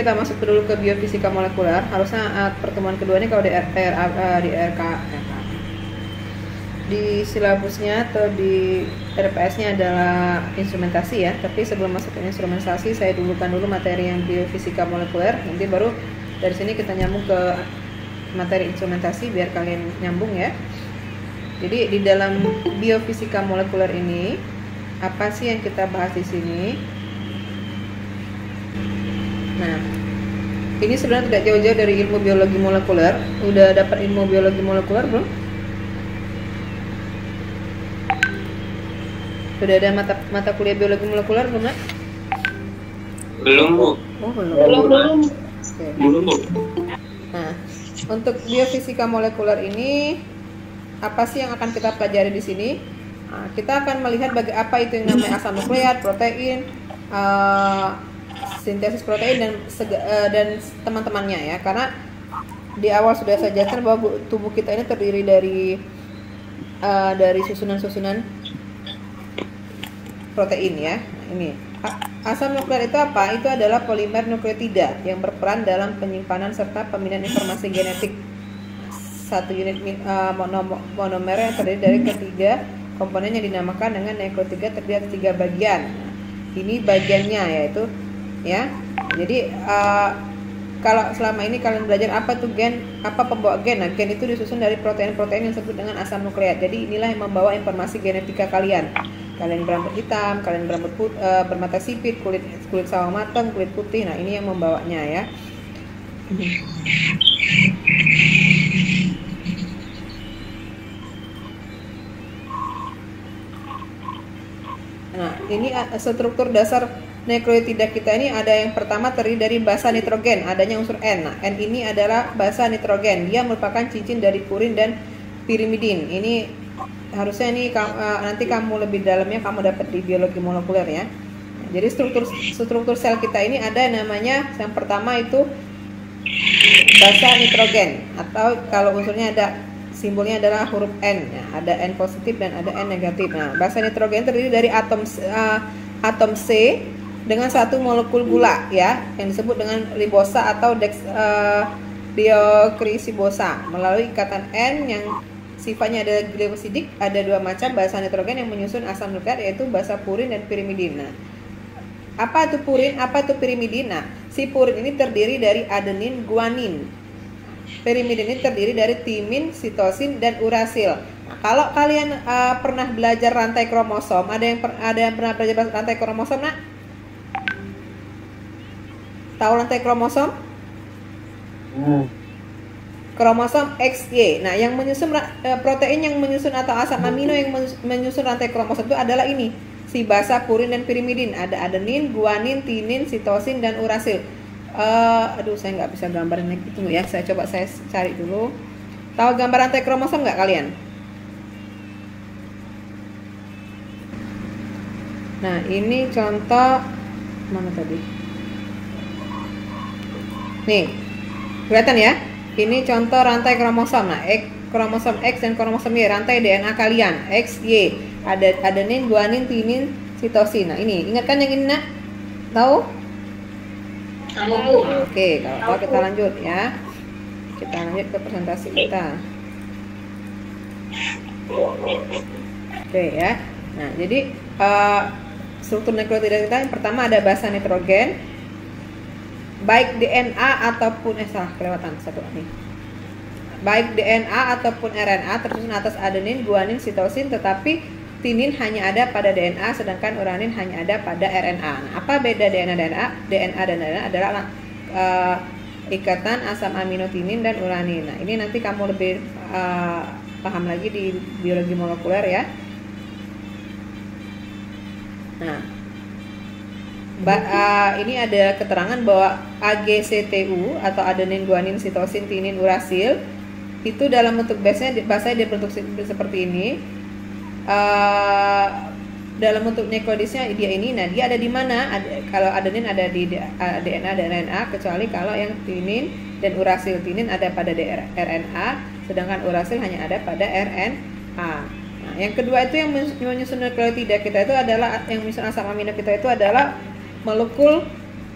kita masuk dulu ke biofisika molekuler. Harusnya pertemuan kedua ini kalau di RK di silabusnya atau di RPS-nya adalah instrumentasi ya. Tapi sebelum masuk ke instrumentasi, saya dulukan dulu materi yang biofisika molekuler. Nanti baru dari sini kita nyambung ke materi instrumentasi biar kalian nyambung ya. Jadi di dalam biofisika molekuler ini apa sih yang kita bahas di sini? Nah, ini sebenarnya tidak jauh-jauh dari ilmu biologi molekuler. Udah dapat ilmu biologi molekuler belum? Sudah ada mata kuliah biologi molekuler belum, Nak? Belum, Bu. Oh, belum. Oke. Belum, Bu. Nah, untuk biofisika molekuler ini apa sih yang akan kita pelajari di sini? Nah, kita akan melihat apa itu yang namanya asam nukleat, protein, sintesis protein dan teman-temannya ya. Karena di awal sudah saya jelaskan bahwa tubuh kita ini terdiri dari susunan-susunan protein ya. Ini asam nukleat itu apa? Itu adalah polimer nukleotida yang berperan dalam penyimpanan serta pemindahan informasi genetik. Satu unit monomer yang terdiri dari ketiga komponen yang dinamakan dengan nukleotida terdiri dari 3 bagian. Ini bagiannya yaitu ya. Jadi kalau selama ini kalian belajar apa tuh gen, apa pembawa gen. Nah, gen itu disusun dari protein-protein yang disebut dengan asam nukleat. Jadi inilah yang membawa informasi genetika kalian. Kalian berambut hitam, kalian bermata sipit, kulit sawo matang, kulit putih. Nah, ini yang membawanya ya. Nah, ini struktur dasar nukleotida kita ini ada yang pertama terdiri dari basa nitrogen, adanya unsur N. Nah, N ini adalah basa nitrogen. Dia merupakan cincin dari purin dan pirimidin. Ini harusnya ini nanti kamu lebih dalamnya kamu dapat di biologi molekuler ya. Nah, jadi struktur sel kita ini ada namanya yang pertama itu basa nitrogen atau kalau unsurnya ada simbolnya adalah huruf N. Nah, ada N positif dan ada N negatif. Nah, basa nitrogen terdiri dari atom C dengan satu molekul gula ya yang disebut dengan ribosa atau deoksiribosa melalui ikatan N yang sifatnya adalah glycosidik. Ada 2 macam basa nitrogen yang menyusun asam nukleat yaitu basa purin dan pirimidin. Nah, apa itu purin? Apa itu pirimidin? Nah, si purin ini terdiri dari adenin, guanin. Pirimidin ini terdiri dari timin, sitosin dan urasil. Nah, kalau kalian pernah belajar rantai kromosom, ada yang pernah belajar rantai kromosom, Nak? Tahu rantai kromosom? Kromosom XY. Nah, yang menyusun protein yang menyusun atau asam amino yang menyusun rantai kromosom itu adalah ini, si basa, purin dan pirimidin. Ada adenin, guanin, tinin, sitosin dan urasil. Aduh, saya nggak bisa gambarin itu ya. Saya cari dulu. Tahu gambar rantai kromosom nggak kalian? Nah, ini contoh mana tadi? Nih, kelihatan ya? Ini contoh rantai kromosom. Nah, kromosom X dan kromosom Y, rantai DNA kalian. X, Y. Ada adenin, guanin, tinin, sitosin. Nah, ini ingat kan yang ini, Nak? Tahu? Tahu. Oke, kalau tahu kita lanjut ya. Kita lanjut ke presentasi kita. Oke ya. Nah, jadi struktur nukleotida kita yang pertama ada basa nitrogen. Baik DNA ataupun kelewatan satu nih. Baik DNA ataupun RNA tersusun atas adenin, guanin, sitosin, tetapi tinin hanya ada pada DNA sedangkan uranin hanya ada pada RNA. Nah, apa beda DNA dan RNA adalah ikatan asam amino tinin dan uranin. Nah, ini nanti kamu lebih paham lagi di biologi molekuler ya. Nah, ini ada keterangan bahwa AGCTU atau adenin, guanin, sitosin, tinin, urasil itu dalam bentuk basanya dibentuk seperti ini. Dalam bentuk nukleodisnya dia ini. Nah, dia ada di mana? Kalau adenin ada di DNA dan RNA, kecuali kalau yang tinin dan urasil. Tinin ada pada RNA, sedangkan urasil hanya ada pada RNA. Nah, yang kedua itu yang menyusun nukleotida kita itu adalah yang menyusun asam amino kita itu adalah molekul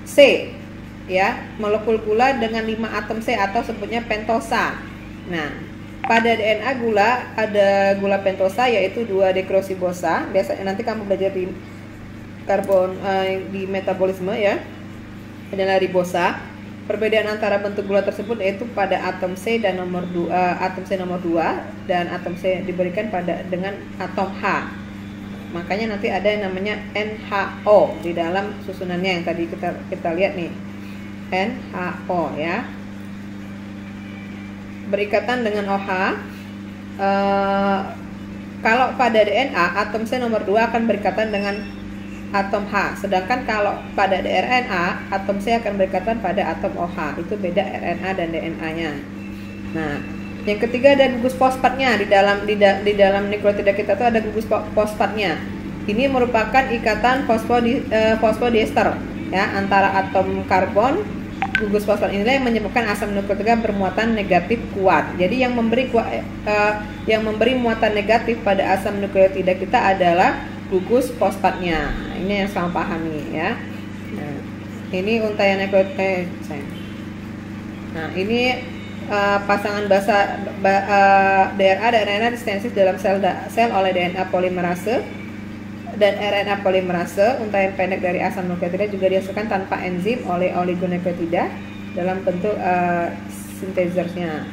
C. ya, molekul gula dengan 5 atom C atau sebutnya pentosa. Nah, pada DNA gula ada gula pentosa yaitu 2 deoksiribosa. Biasanya nanti kamu belajar di di metabolisme ya. Adalah ribosa. Perbedaan antara bentuk gula tersebut yaitu pada atom C dan atom C nomor 2 dan atom C diberikan dengan atom H. Makanya nanti ada yang namanya NHO di dalam susunannya yang tadi kita lihat nih. NHO ya, berikatan dengan OH. Kalau pada DNA atom C nomor 2 akan berikatan dengan atom H, sedangkan kalau pada RNA atom C akan berikatan pada atom OH. Itu beda RNA dan DNA-nya. Nah, yang ketiga ada gugus fosfatnya di dalam nukleotida kita tuh ada gugus fosfatnya. Ini merupakan ikatan fosfodiester ya antara atom karbon. Gugus fosfat inilah yang menyebabkan asam nukleotida bermuatan negatif kuat. Jadi yang memberi muatan negatif pada asam nukleotida kita adalah gugus fosfatnya. Ini yang selalu pahami ya. Nah, ini untaian nukleotida. Nah, ini pasangan basa DNA dan RNA disintesis dalam sel oleh DNA polimerase dan RNA polimerase. Untaian pendek dari asam nukleotida juga dihasilkan tanpa enzim oleh oligonukleotida dalam bentuk synthesisnya.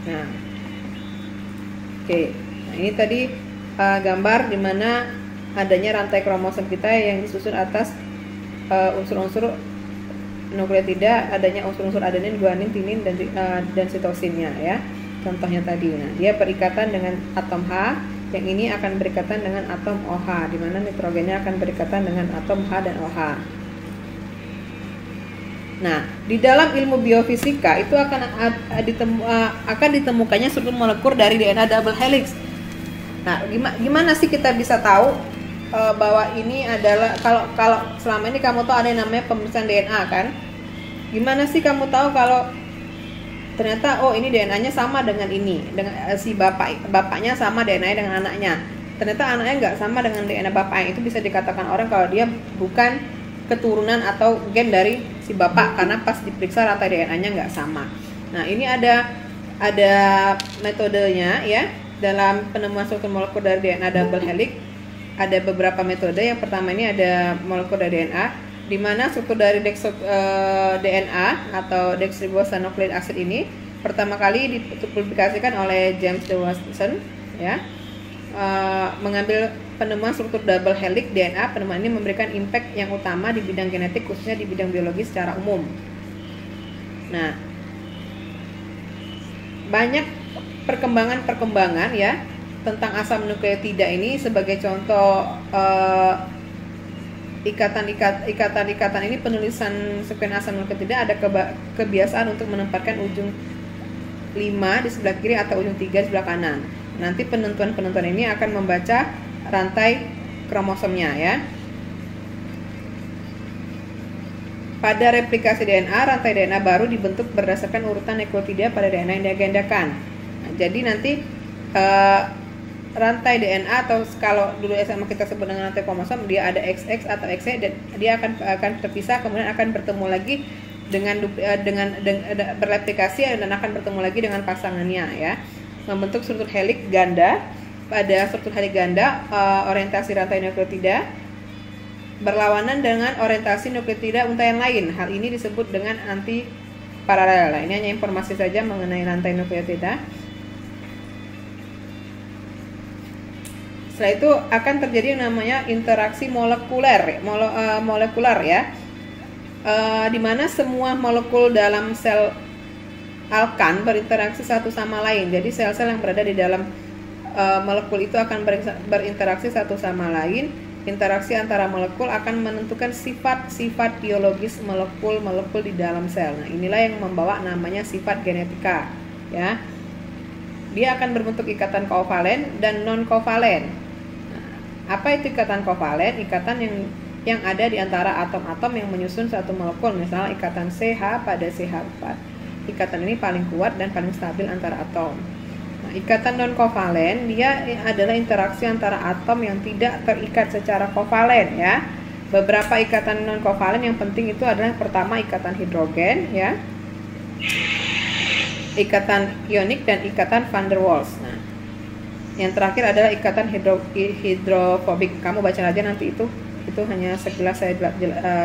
Nah, oke. Nah, ini tadi gambar di mana adanya rantai kromosom kita yang disusun atas unsur-unsur nukleotida, adanya unsur-unsur adenin, guanin, tinin dan sitosinnya ya. Contohnya tadi. Nah, dia berikatan dengan atom H. Yang ini akan berikatan dengan atom OH, di mana nitrogennya akan berikatan dengan atom H dan OH. Nah, di dalam ilmu biofisika itu akan ditemukannya struktur molekul dari DNA double helix. Nah, gimana sih kita bisa tahu bahwa ini adalah kalau selama ini kamu tahu ada yang namanya pemeriksaan DNA kan? Gimana sih kamu tahu kalau ternyata ini DNA-nya sama dengan ini, dengan si bapaknya sama DNA dengan anaknya. Ternyata anaknya nggak sama dengan DNA bapaknya. Itu bisa dikatakan orang kalau dia bukan keturunan atau gen dari si bapak karena pas diperiksa rantai DNA-nya nggak sama. Nah, ini ada metodenya ya dalam penemuan struktur molekul dari DNA double helix. Ada beberapa metode. Yang pertama ini ada molekul dari DNA, di mana struktur dari DNA atau deoksiribonucleic acid ini pertama kali dipublikasikan oleh James D. Watson ya, mengambil penemuan struktur double helix DNA. Penemuan ini memberikan impact yang utama di bidang genetik, khususnya di bidang biologi secara umum. Nah, banyak perkembangan ya tentang asam nukleotida ini. Sebagai contoh ikatan ini, penulisan sekuen asam nukleotida ada kebiasaan untuk menempatkan ujung 5 di sebelah kiri atau ujung 3 di sebelah kanan. Nanti penentuan ini akan membaca rantai kromosomnya ya. Pada replikasi DNA, rantai DNA baru dibentuk berdasarkan urutan nukleotida pada DNA yang diagendakan. Nah, jadi nanti rantai DNA atau kalau dulu SMA kita sebut dengan rantai kromosom, dia ada XX atau XY dan dia akan terpisah, kemudian akan bertemu lagi dengan bereplikasi dan akan bertemu lagi dengan pasangannya ya, membentuk struktur helix ganda. Pada struktur helix ganda, orientasi rantai nukleotida berlawanan dengan orientasi nukleotida untaian lain. Hal ini disebut dengan anti paralel. Nah, ini hanya informasi saja mengenai rantai nukleotida. Setelah itu akan terjadi yang namanya interaksi molekuler ya, di mana semua molekul dalam sel alkan berinteraksi satu sama lain. Jadi sel-sel yang berada di dalam molekul itu akan berinteraksi satu sama lain. Interaksi antara molekul akan menentukan sifat-sifat biologis molekul di dalam sel. Nah, inilah yang membawa namanya sifat genetika ya. Dia akan berbentuk ikatan kovalen dan non kovalen. Apa itu ikatan kovalen? Ikatan yang ada di antara atom-atom yang menyusun satu molekul. Misalnya ikatan CH pada CH4. Ikatan ini paling kuat dan paling stabil antara atom. Nah, ikatan non kovalen dia adalah interaksi antara atom yang tidak terikat secara kovalen ya. beberapa ikatan non kovalen yang penting itu adalah yang pertama ikatan hidrogen ya, ikatan ionik dan ikatan van der Waals. Nah, yang terakhir adalah ikatan hidrofobik. Kamu baca aja nanti itu hanya sekilas saya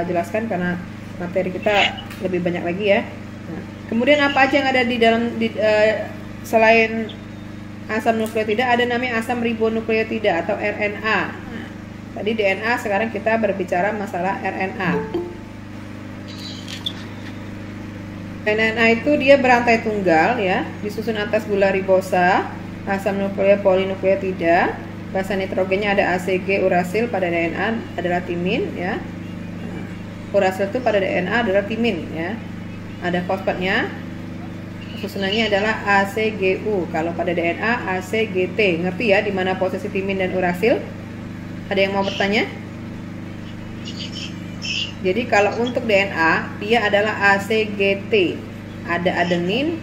jelaskan karena materi kita lebih banyak lagi ya. Nah, kemudian apa aja yang ada di dalam selain asam nukleotida, ada namanya asam ribonukleotida atau RNA. Nah, tadi DNA, sekarang kita berbicara masalah RNA. RNA itu dia berantai tunggal ya, disusun atas gula ribosa, asam nukleik polinukleotida, basa nitrogennya ada ACG, urasil pada DNA adalah timin ya. Urasil itu pada DNA adalah timin ya. Ada fosfatnya, susunannya adalah ACGU. Kalau pada DNA ACGT. Ngerti ya di mana posisi timin dan urasil? Ada yang mau bertanya? Jadi kalau untuk DNA dia adalah ACGT. Ada adenin,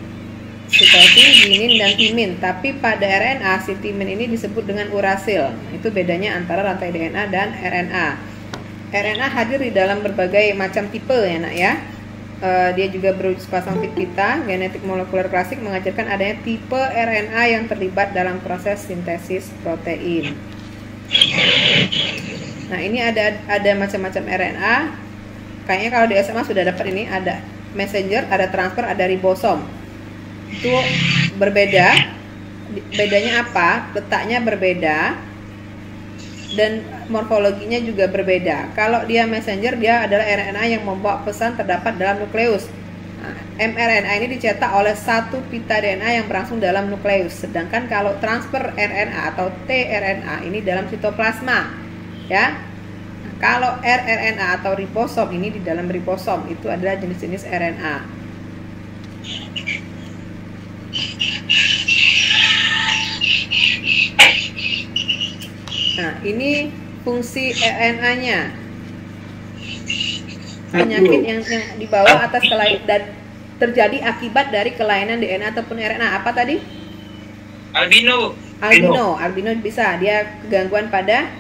sitosin, guanin dan timin. Tapi pada RNA si timin ini disebut dengan urasil. Itu bedanya antara rantai DNA dan RNA. RNA hadir di dalam berbagai macam tipe ya nak ya. Dia juga sepasang pita. Genetik molekuler klasik mengajarkan adanya tipe RNA yang terlibat dalam proses sintesis protein. Nah ini ada macam-macam RNA. Kayaknya kalau di SMA sudah dapat ini, ada messenger, ada transfer, ada ribosom. Itu berbeda. Bedanya apa? Letaknya berbeda dan morfologinya juga berbeda. Kalau dia messenger, dia adalah RNA yang membawa pesan terdapat dalam nukleus. Nah, mRNA ini dicetak oleh satu pita DNA yang berlangsung dalam nukleus. Sedangkan kalau transfer RNA atau tRNA ini dalam sitoplasma, ya. Nah, kalau rRNA atau ribosom ini di dalam ribosom, itu adalah jenis-jenis RNA. Nah, ini fungsi RNA-nya. Penyakit yang dibawa atas kelainan dan terjadi akibat dari kelainan DNA ataupun RNA. Apa tadi? Albino bisa. Dia gangguan pada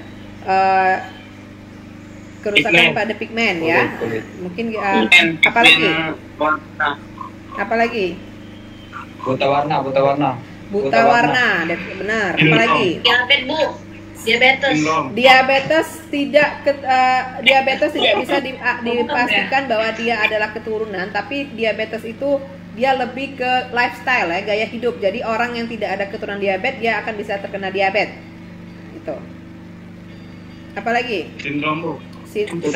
kerusakan pada pigmen ya. Mungkin apa lagi? Apa lagi? Buta warna. Benar. Apa lagi? Diabetes, Bu. Diabetes tidak bisa dipastikan bahwa dia adalah keturunan, tapi diabetes itu dia lebih ke lifestyle ya, gaya hidup. Jadi orang yang tidak ada keturunan diabetes dia akan bisa terkena diabetes. Itu. Apa lagi? Sindrom, Bu.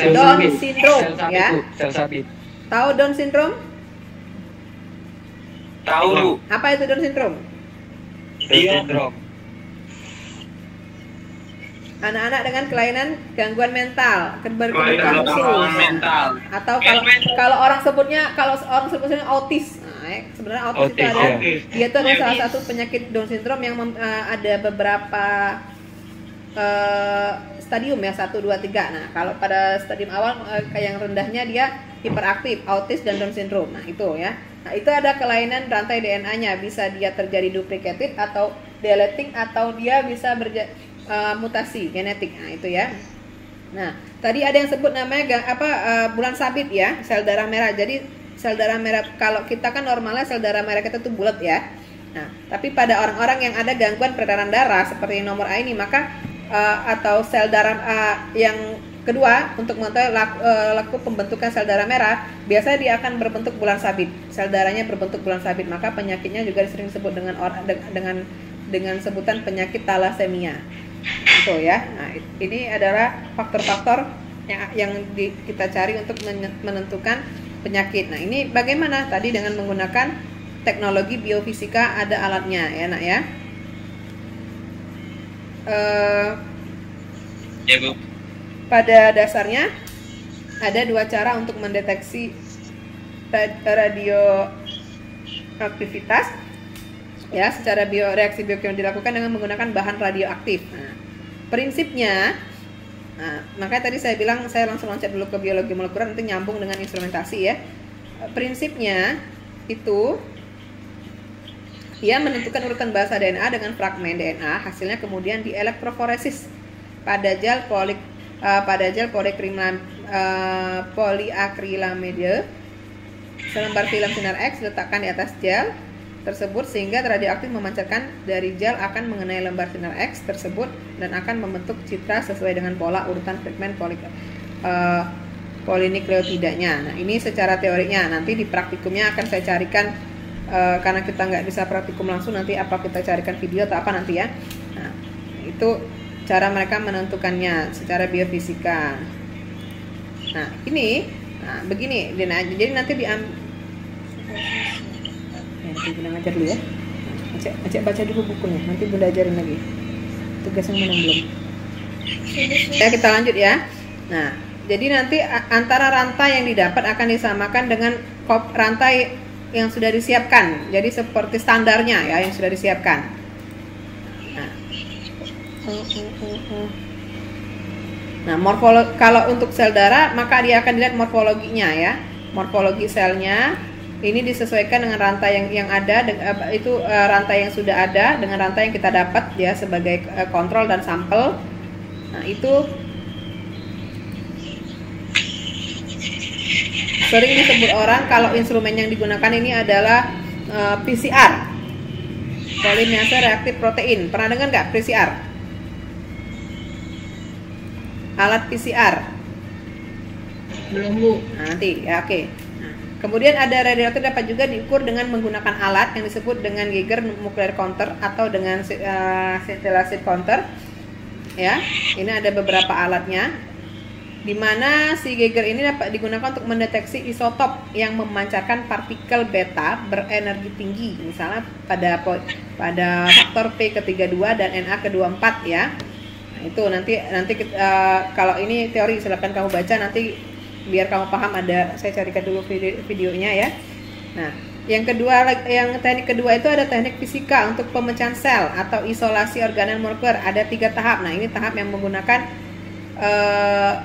Down syndrome ya. Sel sapi. Tahu Down syndrome? Tahu, Bu. Apa itu Down syndrome? Sindrom. Anak-anak dengan kelainan gangguan mental, Kelainan mental. atau kalau orang sebutnya autis. Nah, sebenarnya autis itu ada, dia itu adalah salah satu penyakit Down syndrome yang ada beberapa stadium ya, 1, 2, 3. Nah, kalau pada stadium awal yang rendahnya dia hiperaktif, autis dan Down syndrome. Nah, itu ya. Nah, itu ada kelainan rantai DNA-nya, bisa dia terjadi duplicated atau deleting atau dia bisa mutasi genetik. Nah, itu ya. Nah, tadi ada yang sebut namanya bulan sabit ya, sel darah merah. Jadi sel darah merah, kalau kita kan normalnya sel darah merah kita tuh bulat ya. Nah, tapi pada orang-orang yang ada gangguan peredaran darah seperti nomor A ini, maka atau sel darah yang kedua untuk mengetahui laku pembentukan sel darah merah, biasanya dia akan berbentuk bulan sabit. Sel darahnya berbentuk bulan sabit, maka penyakitnya juga sering disebut dengan sebutan penyakit talasemia. Itu ya. Nah, ini adalah faktor-faktor yang kita cari untuk menentukan penyakit. Nah, ini bagaimana? Tadi dengan menggunakan teknologi biofisika, ada alatnya ya nak ya. Ya, Bu. Pada dasarnya ada 2 cara untuk mendeteksi radioaktivitas ya, secara reaksi biokimia dilakukan dengan menggunakan bahan radioaktif. Nah, prinsipnya, makanya tadi saya bilang saya langsung loncat dulu ke biologi molekuler, nanti nyambung dengan instrumentasi ya. Prinsipnya itu dia menentukan urutan basa DNA dengan fragmen DNA, hasilnya kemudian dielektroforesis pada gel pada gel poliakrilamide selembar film sinar X diletakkan di atas gel tersebut sehingga radioaktif memancarkan dari gel akan mengenai lembar sinar X tersebut dan akan membentuk citra sesuai dengan pola urutan fragmen polinukleotidanya. Nah, ini secara teorinya. Nanti di praktikumnya akan saya carikan karena kita nggak bisa praktikum langsung, nanti apa kita carikan video atau apa nanti ya. Nah, itu cara mereka menentukannya secara biofisika. Nah, ini begini, jadi nanti nanti Bunda ngajar dulu ya. Acek baca dulu bukunya, nanti Bunda ajarin lagi. Tugas yang mana belum? Ya, kita lanjut ya. Nah, jadi nanti antara rantai yang didapat akan disamakan dengan rantai yang sudah disiapkan. Jadi seperti standarnya ya yang sudah disiapkan. Nah, kalau untuk sel darah maka dia akan dilihat morfologinya ya. Morfologi selnya ini disesuaikan dengan rantai yang ada, itu rantai yang sudah ada dengan rantai yang kita dapat ya sebagai kontrol dan sampel. Nah, itu sering disebut orang kalau instrumen yang digunakan ini adalah PCR, polymerase reaktif protein. Pernah dengar nggak PCR? Alat PCR. Belum, Bu. Nah, nanti ya, oke. Nah, kemudian ada radioaktif dapat juga diukur dengan menggunakan alat yang disebut dengan Geiger nuclear counter atau dengan scintillation counter. Ya, ini ada beberapa alatnya. Di mana si Geiger ini dapat digunakan untuk mendeteksi isotop yang memancarkan partikel beta berenergi tinggi, misalnya pada faktor P ke-32 dan Na ke-24 ya. Nah, itu nanti kalau ini teori silakan kamu baca nanti biar kamu paham, saya carikan dulu videonya ya. Nah, yang teknik kedua itu ada teknik fisika untuk pemecahan sel atau isolasi organel molekuler. Ada 3 tahap. Nah, ini tahap yang menggunakan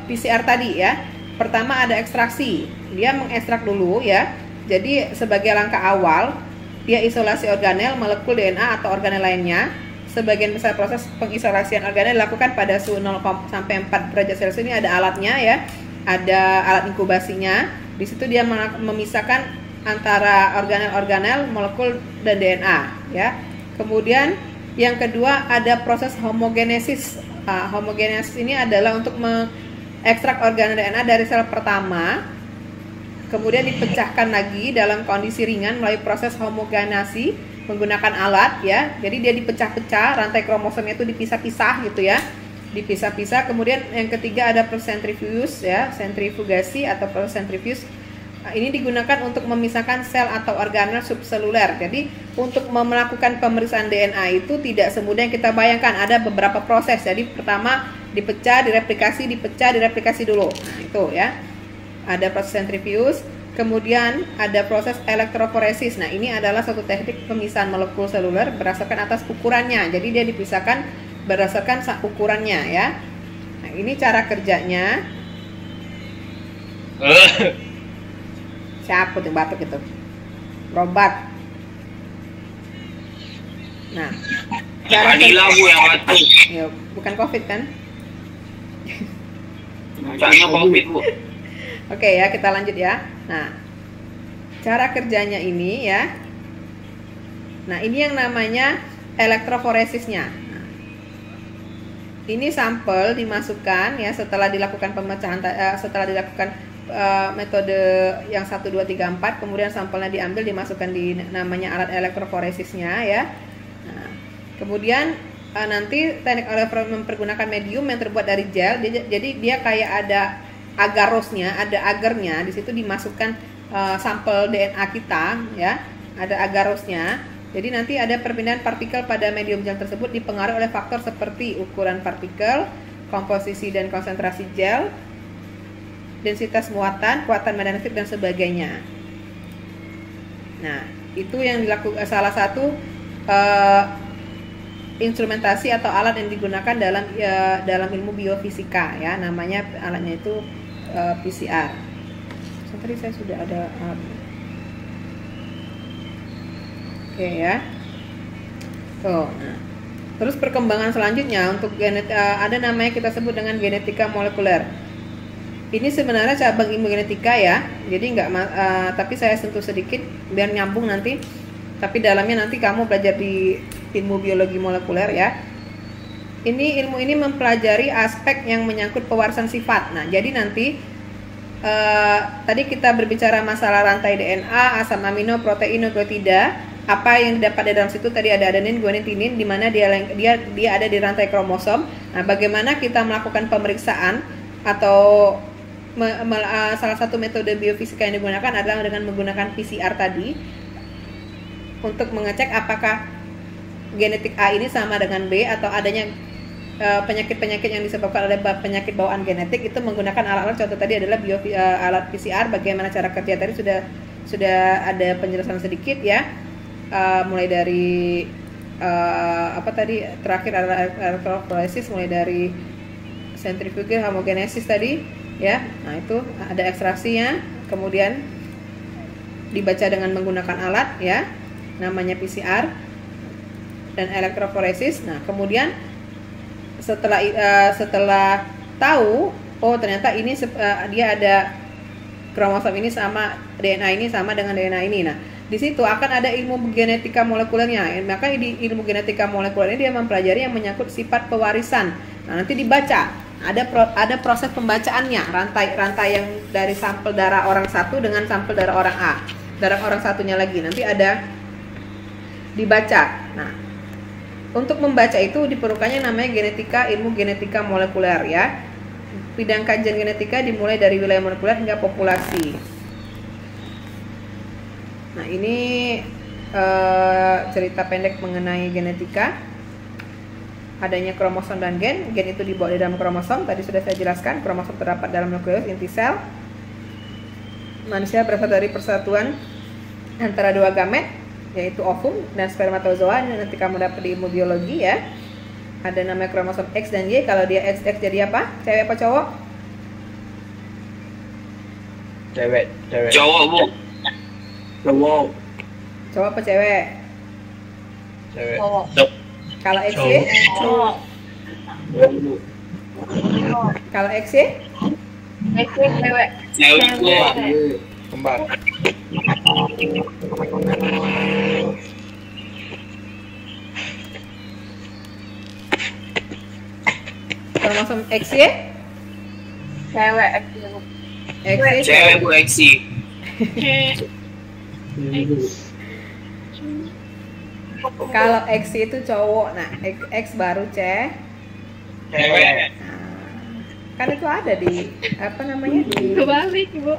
PCR tadi ya. Pertama ada ekstraksi, dia mengekstrak dulu ya. Jadi sebagai langkah awal dia isolasi organel, molekul DNA atau organel lainnya. Sebagian besar proses pengisolasian organel dilakukan pada suhu 0 sampai 4 derajat Celcius. Ini ada alatnya ya, ada alat inkubasinya. Di situ dia memisahkan antara organel-organel, molekul dan DNA ya. Kemudian yang kedua ada proses homogenesis. Homogenesis ini adalah untuk mengekstrak organel DNA dari sel pertama, kemudian dipecahkan lagi dalam kondisi ringan melalui proses homogenasi menggunakan alat ya. Jadi dia dipecah-pecah, rantai kromosomnya itu dipisah-pisah gitu ya, dipisah-pisah. Kemudian yang ketiga ada proses sentrifugus ya, sentrifugasi atau proses sentrifugus. Ini digunakan untuk memisahkan sel atau organel subseluler. Jadi untuk melakukan pemeriksaan DNA itu tidak semudah yang kita bayangkan. Ada beberapa proses. Jadi pertama dipecah, direplikasi dulu. Nah, itu ya. Ada proses sentrifugus. Kemudian ada proses elektroforesis. Nah, ini adalah suatu teknik pemisahan molekul seluler berdasarkan atas ukurannya. Jadi dia dipisahkan berdasarkan ukurannya ya. Nah, ini cara kerjanya. Siapa yang batuk itu? Robat. Nah, cara Adilah Bu yang batuk. ya, bukan COVID kan? Bukannya COVID Bu. Oke ya, kita lanjut ya. Nah, cara kerjanya ini ya. Nah, ini yang namanya elektroforesisnya. Nah, ini sampel dimasukkan ya setelah dilakukan pemecahan, setelah dilakukan metode yang 1, 2, 3, 4, kemudian sampelnya diambil dimasukkan di namanya alat elektroforesisnya ya. Nah, kemudian nanti teknik mempergunakan medium yang terbuat dari gel. Jadi dia kayak ada agarosnya, ada agarnya. Di situ dimasukkan sampel DNA kita ya, ada agarosnya. Jadi nanti ada perpindahan partikel pada medium gel tersebut dipengaruhi oleh faktor seperti ukuran partikel, komposisi dan konsentrasi gel, densitas muatan, kekuatan magnetik dan sebagainya. Nah, itu yang dilakukan salah satu instrumentasi atau alat yang digunakan dalam ilmu biofisika ya. Namanya alatnya itu PCR. So, tadi saya sudah ada oke ya. Tuh. Nah. Terus perkembangan selanjutnya untuk ada namanya kita sebut dengan genetika molekuler. Ini sebenarnya cabang ilmu genetika ya. Jadi tapi saya sentuh sedikit biar nyambung nanti. Tapi dalamnya nanti kamu belajar di ilmu biologi molekuler ya. Ilmu ini mempelajari aspek yang menyangkut pewarisan sifat. Nah, jadi nanti tadi kita berbicara masalah rantai DNA, asam amino, protein, nukleotida. Apa yang didapat di dalam situ tadi ada adenin, guanin, tinin, di mana dia ada di rantai kromosom. Nah, bagaimana kita melakukan pemeriksaan atau salah satu metode biofisika yang digunakan adalah dengan menggunakan PCR tadi untuk mengecek apakah genetik A ini sama dengan B atau adanya penyakit-penyakit yang disebabkan oleh penyakit bawaan genetik. Itu menggunakan alat-alat, contoh tadi adalah alat PCR. Bagaimana cara kerja tadi sudah ada penjelasan sedikit ya. Mulai dari terakhir adalah elektroforesis, mulai dari sentrifuge, homogenesis tadi ya. Nah, itu ada ekstraksinya, kemudian dibaca dengan menggunakan alat ya, namanya PCR dan elektroforesis. Nah, kemudian setelah tahu ternyata ini dia ada kromosom ini sama DNA ini sama dengan DNA ini. Nah, di situ akan ada ilmu genetika molekulernya. Maka di ilmu genetika molekuler ini dia mempelajari yang menyangkut sifat pewarisan. Nah, nanti dibaca. Ada proses pembacaannya, rantai yang dari sampel darah orang satu dengan sampel darah orang A. Darah orang satunya lagi nanti ada dibaca. Nah, untuk membaca itu diperlukannya namanya ilmu genetika molekuler ya. Bidang kajian genetika dimulai dari wilayah molekuler hingga populasi. Nah, ini cerita pendek mengenai genetika. Adanya kromosom dan gen. Gen itu dibawa di dalam kromosom. Tadi sudah saya jelaskan, kromosom terdapat dalam nukleus inti sel. Manusia berasal dari persatuan antara dua gamet, yaitu ovum dan spermatozoa. Ini nanti kamu dapat di ilmu biologi ya. Ada namanya kromosom X dan Y. Kalau dia XX jadi apa? Cewek apa cowok? Cewek. Cowok, Bu. Cowok apa cewek? Cewek. Kalau XY? Kalau XY? Cewek. Cewek, Bu. Kembar. Kromosom XY? Cewek. XY Cewek, Bu, Eksi. Kalau XY itu cowok. Nah, X baru Cewek. kan itu ada di apa namanya di Kebalik, Bu.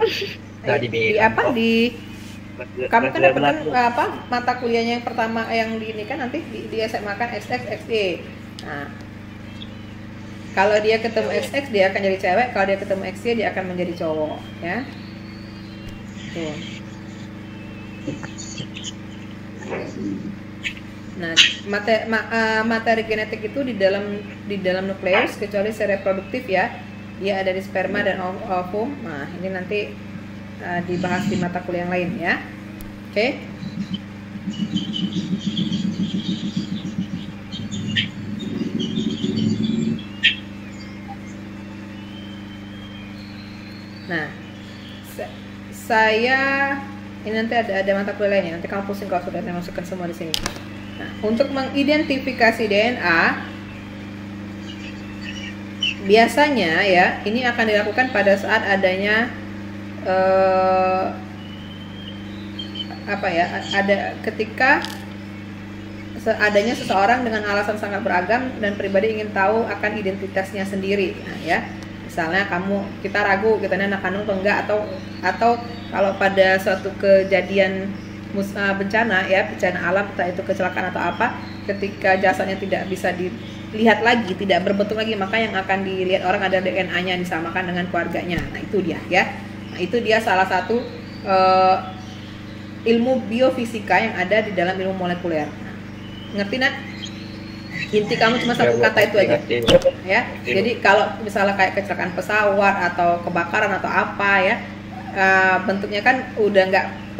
kamu kan dapat mata kuliahnya yang pertama yang di ini kan nanti di SMA kan XX XY. Nah, kalau dia ketemu XX dia akan jadi cewek, kalau dia ketemu XY dia akan menjadi cowok ya. Tuh. Nah, materi genetik itu di dalam nukleus kecuali sel reproduktif ya. Dia ada di sperma dan ovum. Nah, ini nanti dibahas di mata kuliah yang lain ya. Oke. Nah, saya ini nanti ada mata kuliah lainnya. Nanti kamu pusing kalau sudah saya masukkan semua di sini. Nah, untuk mengidentifikasi DNA biasanya ya ini akan dilakukan pada saat adanya ada ketika adanya seseorang dengan alasan sangat beragam dan pribadi ingin tahu akan identitasnya sendiri. Nah, ya. Misalnya kita ragu kita anak kandung atau enggak, atau kalau pada suatu kejadian bencana ya, bencana alam, entah itu kecelakaan atau apa, ketika jasadnya tidak bisa dilihat lagi, tidak berbentuk lagi, maka yang akan dilihat orang adalah DNA-nya disamakan dengan keluarganya. Nah, itu dia ya. Nah, itu dia salah satu ilmu biofisika yang ada di dalam ilmu molekuler. Nah, ngerti nak? Inti kamu cuma satu kata itu aja ya. Jadi kalau misalnya kayak kecelakaan pesawat atau kebakaran atau apa ya, bentuknya kan udah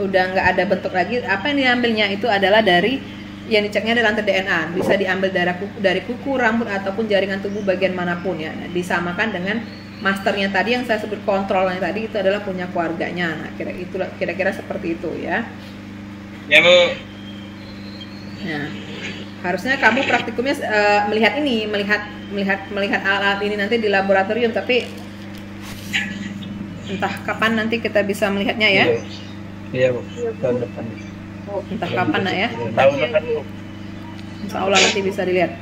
nggak ada bentuk lagi. Apa yang diambilnya itu adalah dari yang diceknya adalah rantai DNA. Bisa diambil dari kuku, rambut ataupun jaringan tubuh bagian manapun ya. Nah, disamakan dengan masternya tadi yang saya sebut kontrolnya tadi itu adalah punya keluarganya. Nah, kira-kira seperti itu ya. Ya Bu. Nah, harusnya kamu praktikumnya melihat alat-alat ini nanti di laboratorium, tapi entah kapan nanti kita bisa melihatnya ya. Iya Bu, tahun depan. Entah kapan nak ya. Tahun depan Bu. Insya Allah nanti bisa dilihat.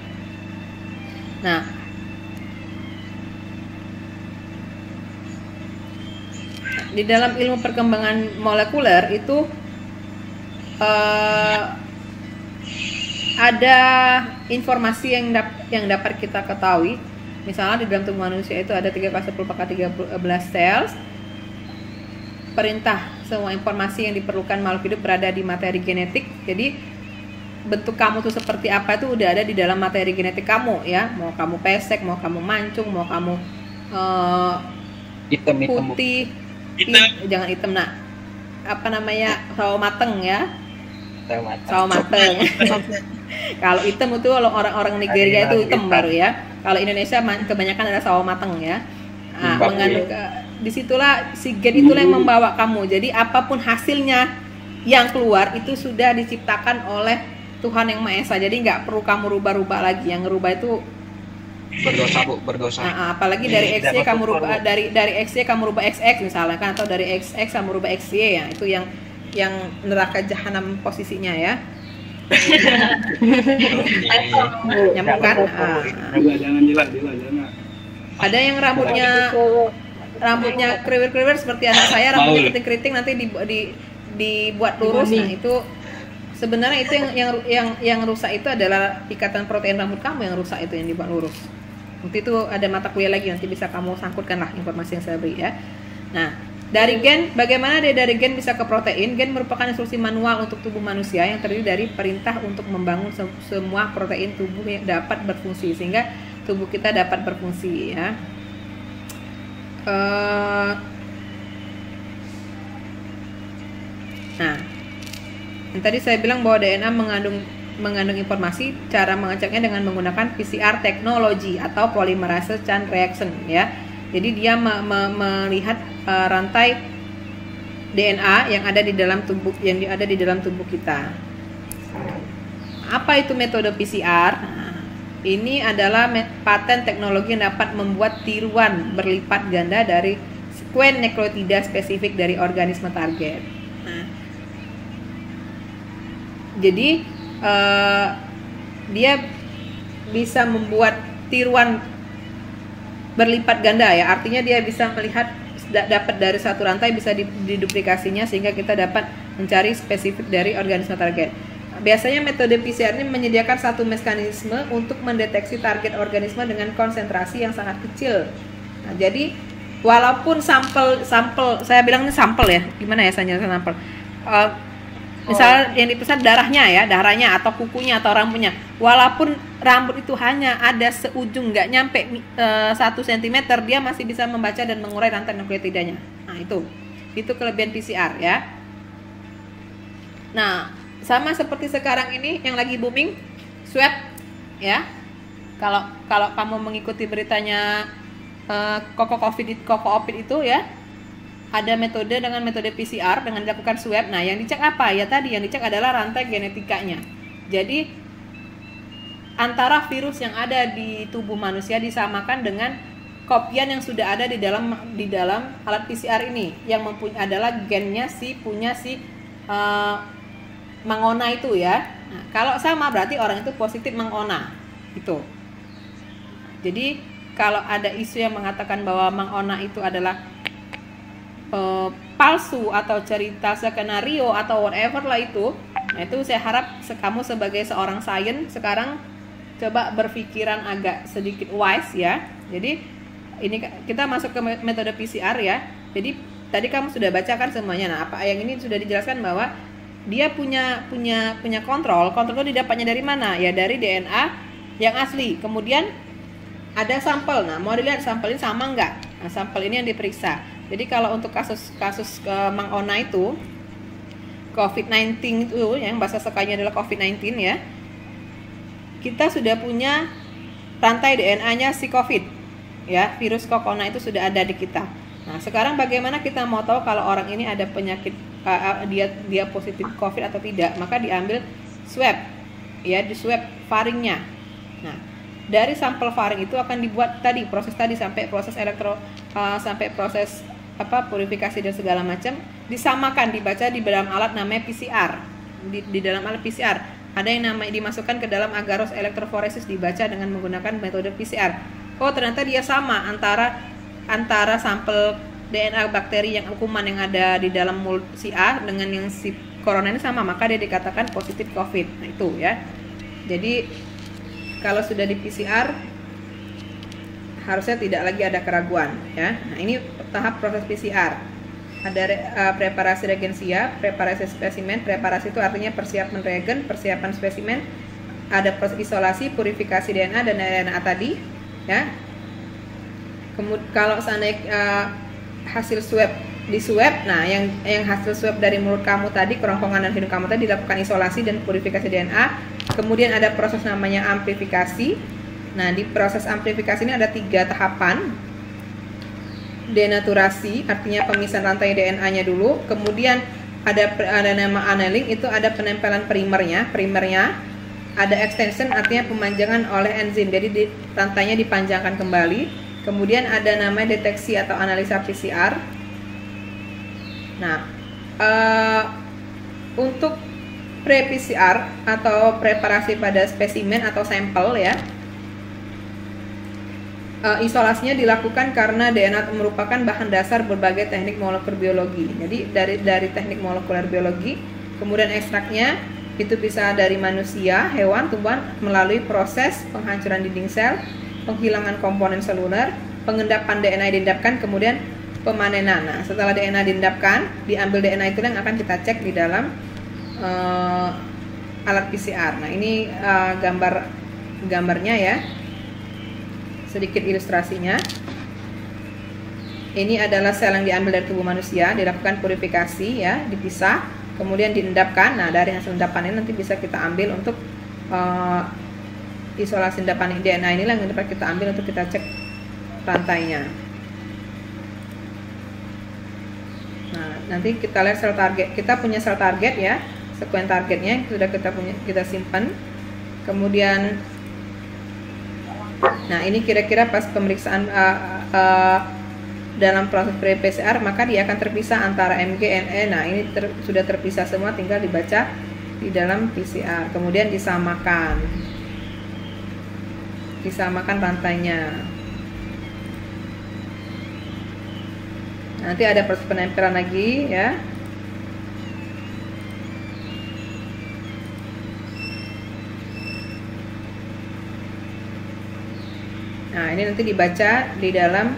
Nah, di dalam ilmu perkembangan molekuler itu ada informasi yang dapat kita ketahui. Misalnya di dalam tubuh manusia itu ada 3x10⁻13 sel. Perintah semua informasi yang diperlukan makhluk hidup berada di materi genetik. Jadi bentuk kamu tuh seperti apa itu udah ada di dalam materi genetik kamu ya. Mau kamu pesek, mau kamu mancung, mau kamu Hitam putih, jangan hitam nak. Apa namanya, sawo mateng ya. Sawo mateng. Kalau hitam itu orang-orang Nigeria itu hitam baru ya. Kalau Indonesia kebanyakan ada sawo mateng ya. Nah, mengandung disitulah si gen itulah yang membawa kamu. Jadi apapun hasilnya yang keluar itu sudah diciptakan oleh Tuhan yang Maha Esa. Jadi nggak perlu kamu rubah-rubah lagi. Yang ngerubah itu berdosa Bu, berdosa. Nah, apalagi dari XY kamu rubah dari XY kamu rubah XX misalnya kan, atau dari XX kamu rubah XY ya. Itu yang neraka jahanam posisinya ya. Nyambung kan? Jangan. Ada yang rambutnya kriwil-kriwil seperti anak saya, rambutnya keriting-keriting nanti dibuat lurus. Nah, itu sebenarnya itu yang rusak itu adalah ikatan protein rambut kamu yang rusak, itu yang dibuat lurus. Nanti itu ada mata kuliah lagi, nanti bisa kamu sangkutkan lah informasi yang saya beri ya. Nah, dari gen, bagaimana dari gen bisa ke protein? Gen merupakan instruksi manual untuk tubuh manusia yang terdiri dari perintah untuk membangun semua protein tubuh yang dapat berfungsi sehingga tubuh kita dapat berfungsi ya. Nah, yang tadi saya bilang bahwa DNA mengandung informasi. Cara mengeceknya dengan menggunakan PCR teknologi atau polymerase chain reaction ya. Jadi dia melihat rantai DNA yang ada di dalam tubuh kita. Apa itu metode PCR? Nah, ini adalah paten teknologi yang dapat membuat tiruan berlipat ganda dari sekuen nukleotida spesifik dari organisme target. Nah, jadi dia bisa membuat tiruan berlipat ganda ya, artinya dia bisa melihat dapat dari satu rantai bisa diduplikasinya sehingga kita dapat mencari spesifik dari organisme target. Biasanya metode PCR ini menyediakan satu mekanisme untuk mendeteksi target organisme dengan konsentrasi yang sangat kecil. Nah, jadi walaupun sampel saya bilang ini sampel ya, gimana ya saya nyatakan sampel? Misalnya yang dipesan darahnya atau kukunya atau rambutnya, walaupun rambut itu hanya ada seujung nggak nyampe 1 cm, dia masih bisa membaca dan mengurai rantai nukleotidanya. Nah, itu kelebihan PCR ya. Nah, sama seperti sekarang ini yang lagi booming swab ya. Kalau kamu mengikuti beritanya Koko Covid itu ya, ada metode dengan metode PCR dengan dilakukan swab. Nah, yang dicek apa? Ya tadi yang dicek adalah rantai genetikanya. Jadi antara virus yang ada di tubuh manusia disamakan dengan kopian yang sudah ada di dalam alat PCR ini yang mempunyai adalah gennya punya mangona itu ya. Nah, kalau sama berarti orang itu positif mangona itu. Jadi kalau ada isu yang mengatakan bahwa mangona itu adalah palsu atau cerita skenario atau whatever lah itu, nah itu saya harap kamu sebagai seorang sains sekarang coba berpikiran agak sedikit wise ya. Jadi ini kita masuk ke metode PCR ya. Jadi tadi kamu sudah bacakan semuanya. Nah, apa yang ini sudah dijelaskan bahwa dia punya kontrol itu didapatnya dari mana? Ya dari DNA yang asli. Kemudian ada sampel. Nah, mau dilihat sampel ini sama enggak? Nah, sampel ini yang diperiksa. Jadi kalau untuk kasus Mang Ona itu, COVID-19 itu, yang bahasa sekanya adalah COVID-19 ya. Kita sudah punya rantai DNA-nya si COVID, ya, virus corona itu sudah ada di kita. Nah, sekarang bagaimana kita mau tahu kalau orang ini ada penyakit, dia positif COVID atau tidak? Maka diambil swab, ya, di swab faringnya. Nah, dari sampel faring itu akan dibuat proses sampai proses sampai proses purifikasi dan segala macam, disamakan, dibaca di dalam alat namanya PCR. Di dalam alat PCR ada yang namanya dimasukkan ke dalam agarose elektroforesis, dibaca dengan menggunakan metode PCR. Oh, ternyata dia sama antara sampel DNA bakteri yang kuman yang ada di dalam mulut si A dengan yang si corona ini sama, maka dia dikatakan positif COVID. Nah, itu ya. Jadi kalau sudah di PCR harusnya tidak lagi ada keraguan ya. Nah, ini tahap proses PCR. Ada preparasi reagensia, preparasi spesimen. Preparasi itu artinya persiapan reagen, persiapan spesimen. Ada proses isolasi, purifikasi DNA dan DNA tadi ya. Kemudian kalau seandainya hasil swab di swab, nah yang hasil swab dari mulut kamu tadi, kerongkongan dan hidung kamu tadi dilakukan isolasi dan purifikasi DNA. Kemudian ada proses namanya amplifikasi. Nah, di proses amplifikasi ini ada 3 tahapan. Denaturasi, artinya pemisahan rantai DNA-nya dulu. Kemudian ada nama annealing, itu ada penempelan primernya. Ada extension, artinya pemanjangan oleh enzim. Jadi rantainya dipanjangkan kembali. Kemudian ada namanya deteksi atau analisa PCR. Nah, untuk pre-PCR atau preparasi pada spesimen atau sampel ya, isolasinya dilakukan karena DNA merupakan bahan dasar berbagai teknik molekuler biologi. Jadi dari teknik molekuler biologi, kemudian ekstraknya itu bisa dari manusia, hewan, tumbuhan melalui proses penghancuran dinding sel, penghilangan komponen seluler, pengendapan DNA diendapkan, kemudian pemanenan. Nah, setelah DNA diendapkan, diambil DNA itu yang akan kita cek di dalam alat PCR. Nah, ini gambarnya ya, sedikit ilustrasinya. Ini adalah sel yang diambil dari tubuh manusia, dilakukan purifikasi ya, dipisah, kemudian diendapkan. Nah, dari hasil endapan ini nanti bisa kita ambil untuk isolasi endapan DNA inilah yang dapat kita ambil untuk kita cek rantainya. Nah, nanti kita lihat sel target. Kita punya sel target ya, sekuen targetnya sudah kita simpan. Kemudian, nah ini kira-kira pas pemeriksaan dalam proses pre-PCR, maka dia akan terpisah antara Mg, Ne. Nah, ini sudah terpisah semua, tinggal dibaca di dalam PCR. Kemudian disamakan rantainya. Nanti ada proses penempelan lagi ya. Nah, ini nanti dibaca di dalam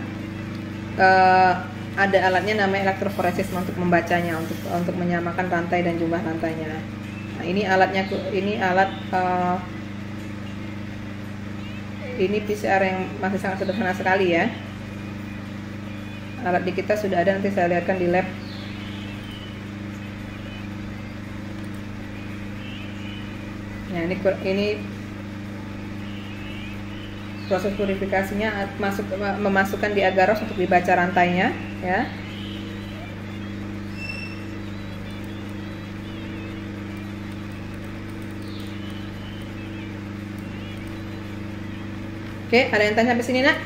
ada alatnya namanya elektroforesis untuk membacanya, untuk menyamakan rantai dan jumlah rantainya. Nah, ini alatnya, ini alat ini PCR yang masih sangat sederhana sekali ya. Alat di kita sudah ada, nanti saya lihatkan di lab. Nah, ini proses purifikasinya, memasukkan di agarose untuk dibaca rantainya ya. Oke, ada yang tanya sampai sini nak?